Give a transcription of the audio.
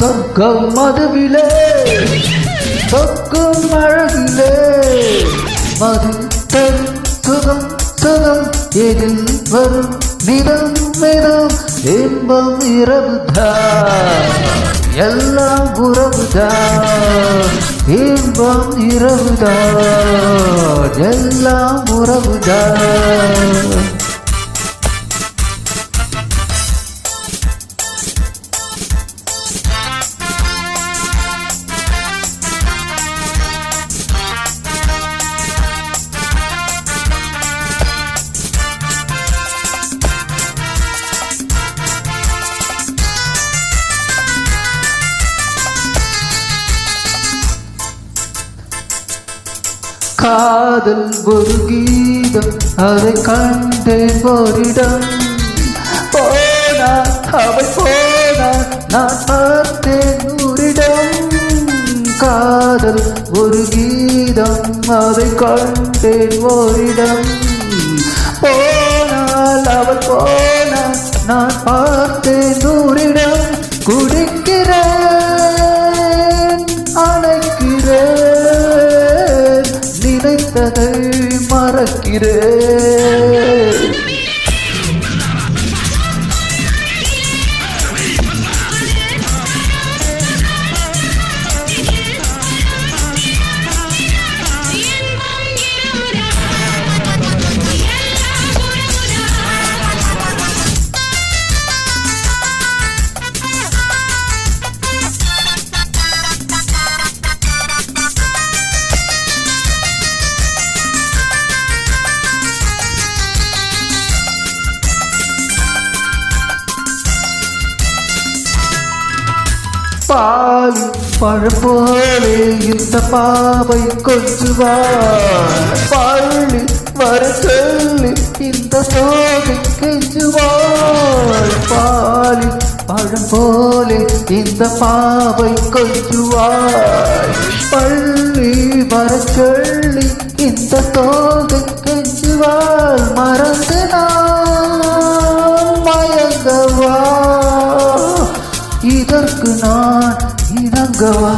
சொர்க்கம் மதுவிலே சொக்கும் அழகிலே மது தரும் சுகம் சுகம் எதில் வரும் நிறம் நிறம் இன்பம் இரவுதான் எல்லாம் உறவுதான் இன்பம் இரவுதான் எல்லாம் உறவுதான். காதல் ஒரு கீதம் அதை கண்டேன் ஓரிடம் போனா அவள் போனா நான் பார்த்தேன் நூறிடம். காதல் ஒரு கீதம் அதை கண்டேன் ஓரிடம் போனால் அவள் போனா நான் பார்த்தேன் நூறிடம். குடிக்கிறேன் அணைக்கிறேன் நினைத்ததை மறக்கிறேன். பாலி பழம் போலே இந்த பாவை கொஞ்சுவாள் பள்ளி வர சொல்லி இந்த சோகை கெஞ்சுவாள். பாலி பழம் போலே இந்த பாவை கொஞ்சுவாள் பள்ளி வர சொல்லி இந்த சோகை கெஞ்சுவாள். மறந்து நான் மயங்கவா இதற்கு நான் இணங்கவா?